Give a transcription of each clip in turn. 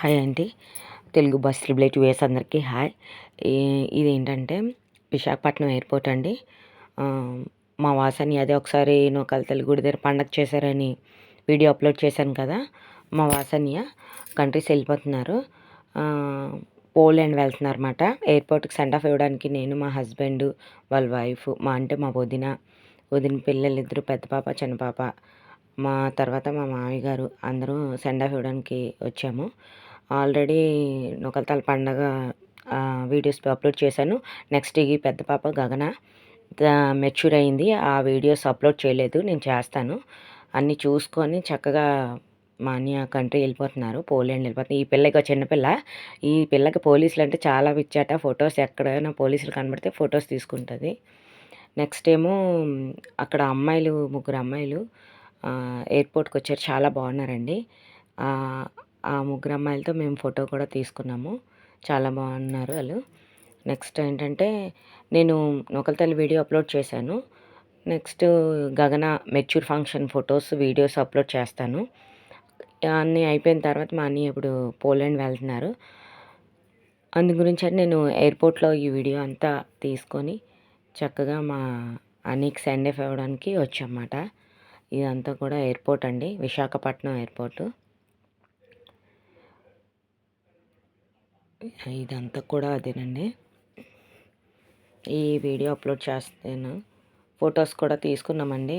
Hi అండి. Telugu bus relative వేస్ అందరికీ hi. ఇదేంటంటే విశాఖపట్నం ఎయిర్పోర్ట్ అండి. మా వాసని అదే ఒకసారి నూకాల తల్లి గుడి దగ్గర పండగ చేశారని వీడియో అప్లోడ్ చేశాను కదా. మా వాసన్య కంట్రీస్ వెళ్ళిపోతున్నారు. పోలాండ్ వెళ్తున్నారు అన్నమాట. ఎయిర్పోర్ట్కి సెండ్ ఆఫ్ ఇవ్వడానికి నేను, మా హస్బెండ్, వాళ్ళ వైఫ్, మా వదిన పిల్లలు ఇద్దరు, పెద్ద పాప, చిన్న పాప, మా తర్వాత మా మామయ్య గారు అందరూ సెండ్ ఆఫ్ ఇవ్వడానికి వచ్చాము. ఆల్రెడీ నూకలతల పండగ వీడియోస్ అప్లోడ్ చేశాను. నెక్స్ట్ ఈ పెద్ద పాప గగన మెచ్యూర్ అయింది. ఆ వీడియోస్ అప్లోడ్ చేయలేదు, నేను చేస్తాను. అన్నీ చూసుకొని చక్కగా మా అన్నయ్య కంట్రీ వెళ్ళిపోతున్నారు, పోలాండ్ వెళ్ళిపోతున్నారు. ఈ పిల్లకి చిన్నపిల్ల, ఈ పిల్లకి పోలీసులు అంటే చాలా పిచ్చాట. ఫొటోస్ ఎక్కడైనా పోలీసులు కనబడితే ఫొటోస్ తీసుకుంటుంది. నెక్స్ట్ ఏమో అక్కడ ముగ్గురు అమ్మాయిలు ఎయిర్పోర్ట్కి వచ్చారు, చాలా బాగున్నారండి. ఆ ముగ్గురు అమ్మాయిలతో మేము ఫోటో కూడా తీసుకున్నాము, చాలా బాగున్నారు వాళ్ళు. నెక్స్ట్ ఏంటంటే నేను నూకలతల్లి వీడియో అప్లోడ్ చేశాను. నెక్స్ట్ గగన mature function photos videos upload చేస్తాను. అన్నీ అయిపోయిన తర్వాత మా అన్నయ్య ఇప్పుడు పోలాండ్ వెళ్తున్నారు. అందు గురించి నేను ఎయిర్పోర్ట్లో ఈ వీడియో అంతా తీసుకొని చక్కగా మా అన్నయ్యకి సెండ్ ఆఫ్ ఇవ్వడానికి వచ్చామన్నమాట. ఇదంతా కూడా ఎయిర్పోర్ట్ అండి, విశాఖపట్నం ఎయిర్పోర్టు. ఇదంతా కూడా అదేనండి. ఈ వీడియో అప్లోడ్ చేస్తాను. ఫొటోస్ కూడా తీసుకున్నామండి.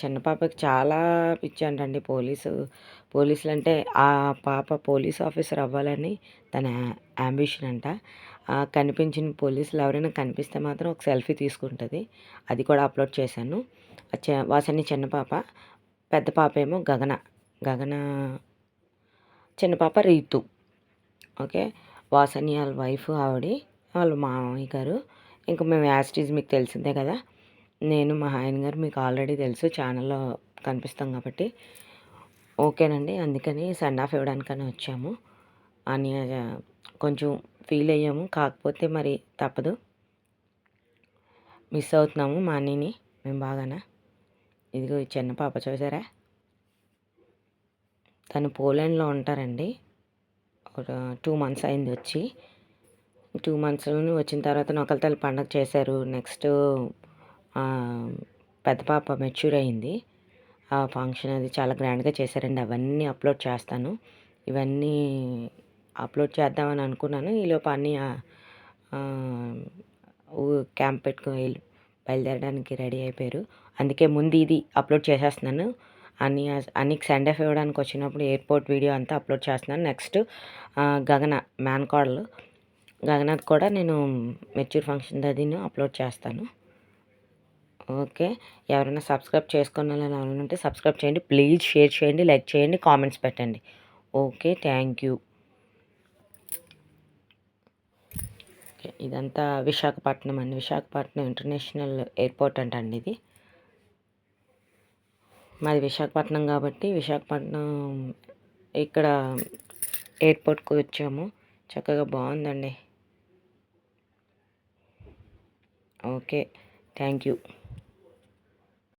చిన్న పాపకి చాలా పిచ్చంటండి పోలీసులు అంటే. ఆ పాప పోలీస్ ఆఫీసర్ అవ్వాలని తన యాంబిషన్ అంట. కనిపించిన పోలీసులు ఎవరైనా కనిపిస్తే మాత్రం ఒక సెల్ఫీ తీసుకుంటుంది. అది కూడా అప్లోడ్ చేశాను. వాసని చిన్న పాప, పెద్ద పాప ఏమో గగన చిన్న పాప రీతు. ఓకే, వాసని వాళ్ళ వైఫ్, వాళ్ళ మామయ్య గారు. ఇంకా మేము యాస్టీజ్ మీకు తెలిసిందే కదా. నేను మా ఆయన గారు మీకు ఆల్రెడీ తెలుసు, ఛానల్లో కనిపిస్తాం కాబట్టి. ఓకేనండి, అందుకని సెండ్ ఆఫ్ ఇవ్వడానికని వచ్చాము. అని కొంచెం ఫీల్ అయ్యాము, కాకపోతే మరి తప్పదు. మిస్ అవుతున్నాము మా అన్నీని మేము బాగానా. ఇదిగో ఈ చిన్న పాప చూసారా, తను పోలాండ్లో ఉంటారండి. ఒక 2 months అయింది వచ్చి. 2 monthsలోనే వచ్చిన తర్వాత నూకలతల్లి పండగ చేశారు. నెక్స్ట్ పెద్ద పాప మెచ్యూర్ అయింది. ఆ ఫంక్షన్ అది చాలా గ్రాండ్గా చేశారండి. అవన్నీ అప్లోడ్ చేస్తాను. ఇవన్నీ అప్లోడ్ చేద్దామని అనుకున్నాను. ఈలోపు అన్నీ క్యాంప్ పెట్టుకొని బయలుదేరడానికి రెడీ అయిపోయారు. అందుకే ముందు ఇది అప్లోడ్ చేసేస్తున్నాను. అన్నీకి సెండ్ ఆఫ్ ఇవ్వడానికి వచ్చినప్పుడు ఎయిర్పోర్ట్ వీడియో అంతా అప్లోడ్ చేస్తున్నాను. నెక్స్ట్ గగన మేనకోడలు గగనకు కూడా నేను మెచ్యూర్ ఫంక్షన్ అది అప్లోడ్ చేస్తాను. ఓకే, ఎవరైనా సబ్స్క్రైబ్ చేసుకున్న ఉంటే సబ్స్క్రైబ్ చేయండి ప్లీజ్. షేర్ చేయండి, లైక్ చేయండి, కామెంట్స్ పెట్టండి. Okay, thank you. ఇదంతా విశాఖపట్నం అండి, విశాఖపట్నం ఇంటర్నేషనల్ ఎయిర్పోర్ట్ అండి ఇది. మాది విశాఖపట్నం కాబట్టి విశాఖపట్నం ఇక్కడ ఎయిర్పోర్ట్కి వచ్చాము. చక్కగా బాగుందండి. Okay, thank you.